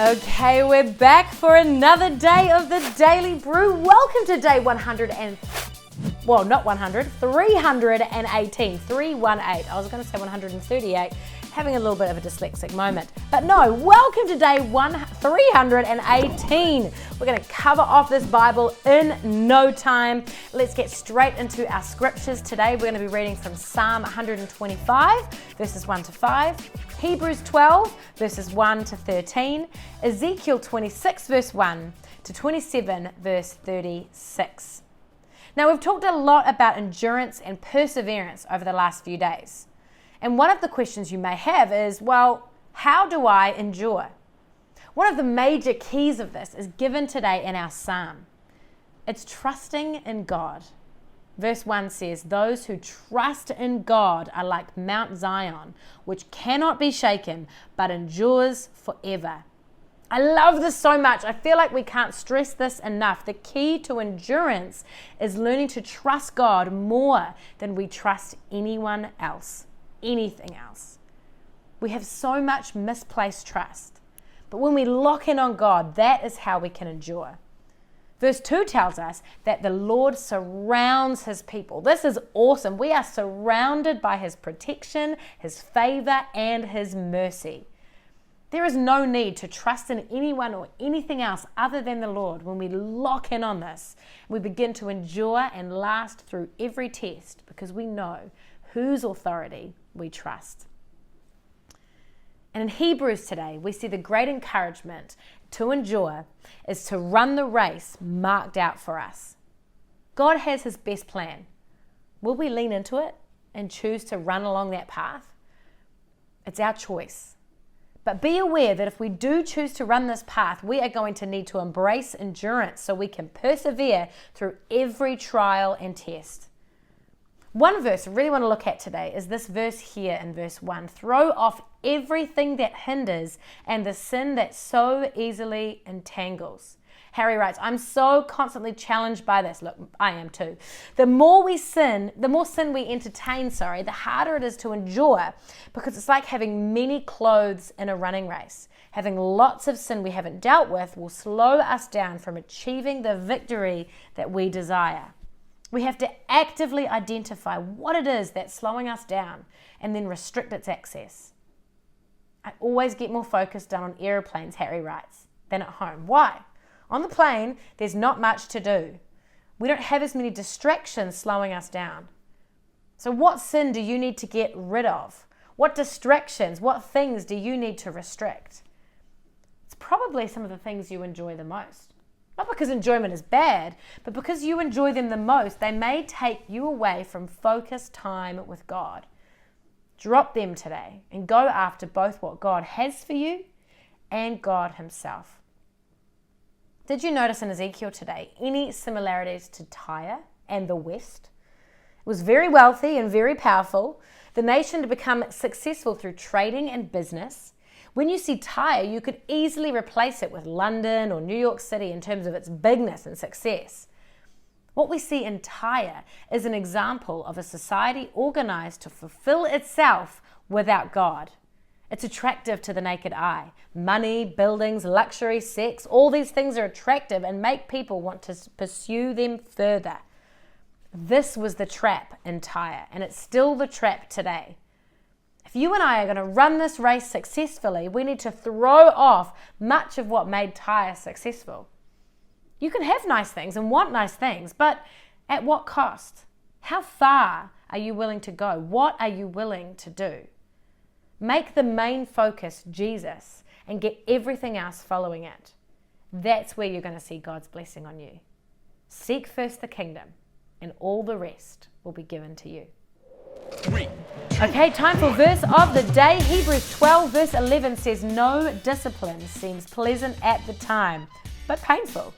Okay, we're back for another day of the Daily Brew. Welcome to day 318. 318. I was going to say 138, having a little bit of a dyslexic moment. But no, welcome to day 318. We're going to cover off this Bible in no time. Let's get straight into our scriptures today. We're going to be reading from Psalm 125, verses 1 to 5. Hebrews 12, verses 1 to 13, Ezekiel 26, verse 1 to 27, verse 36. Now, we've talked a lot about endurance and perseverance over the last few days. And one of the questions you may have is, well, how do I endure? One of the major keys of this is given today in our psalm. It's trusting in God. Verse 1 says, those who trust in God are like Mount Zion, which cannot be shaken, but endures forever. I love this so much. I feel like we can't stress this enough. The key to endurance is learning to trust God more than we trust anyone else, anything else. We have so much misplaced trust. But when we lock in on God, that is how we can endure. Verse 2 tells us that the Lord surrounds his people. This is awesome. We are surrounded by his protection, his favor, and his mercy. There is no need to trust in anyone or anything else other than the Lord when we lock in on this. We begin to endure and last through every test because we know whose authority we trust. And in Hebrews today, we see the great encouragement to endure is to run the race marked out for us. God has his best plan. Will we lean into it and choose to run along that path? It's our choice. But be aware that if we do choose to run this path, we are going to need to embrace endurance so we can persevere through every trial and test. One verse I really want to look at today is this verse here in verse 1. Throw off everything that hinders and the sin that so easily entangles. Harry writes, I'm so constantly challenged by this. Look, I am too. The more sin we entertain, the harder it is to endure, because it's like having many clothes in a running race. Having lots of sin we haven't dealt with will slow us down from achieving the victory that we desire. We have to actively identify what it is that's slowing us down and then restrict its access. I always get more focused done on airplanes, Harry writes, than at home. Why? On the plane, there's not much to do. We don't have as many distractions slowing us down. So what sin do you need to get rid of? What distractions, what things do you need to restrict? It's probably some of the things you enjoy the most. Not because enjoyment is bad, but because you enjoy them the most, they may take you away from focused time with God. Drop them today and go after both what God has for you and God himself. Did you notice in Ezekiel today any similarities to Tyre and the West? It was very wealthy and very powerful. The nation to become successful through trading and business. When you see Tyre, you could easily replace it with London or New York City in terms of its bigness and success. What we see in Tyre is an example of a society organized to fulfill itself without God. It's attractive to the naked eye. Money, buildings, luxury, sex, all these things are attractive and make people want to pursue them further. This was the trap in Tyre, and it's still the trap today. If you and I are going to run this race successfully, we need to throw off much of what made Tyre successful. You can have nice things and want nice things, but at what cost? How far are you willing to go? What are you willing to do? Make the main focus Jesus and get everything else following it. That's where you're going to see God's blessing on you. Seek first the kingdom, and all the rest will be given to you. 3, 2, Okay, time for verse of the day. Hebrews 12 verse 11 says, no discipline seems pleasant at the time, but painful.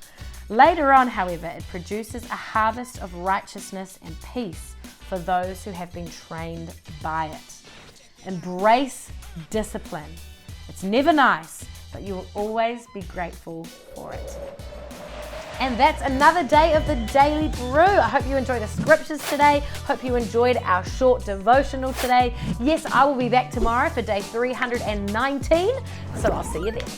Later on, however, it produces a harvest of righteousness and peace for those who have been trained by it. Embrace discipline. It's never nice, but you will always be grateful for it. And that's another day of the Daily Brew. I hope you enjoyed the scriptures today. Hope you enjoyed our short devotional today. Yes, I will be back tomorrow for day 319, so I'll see you then.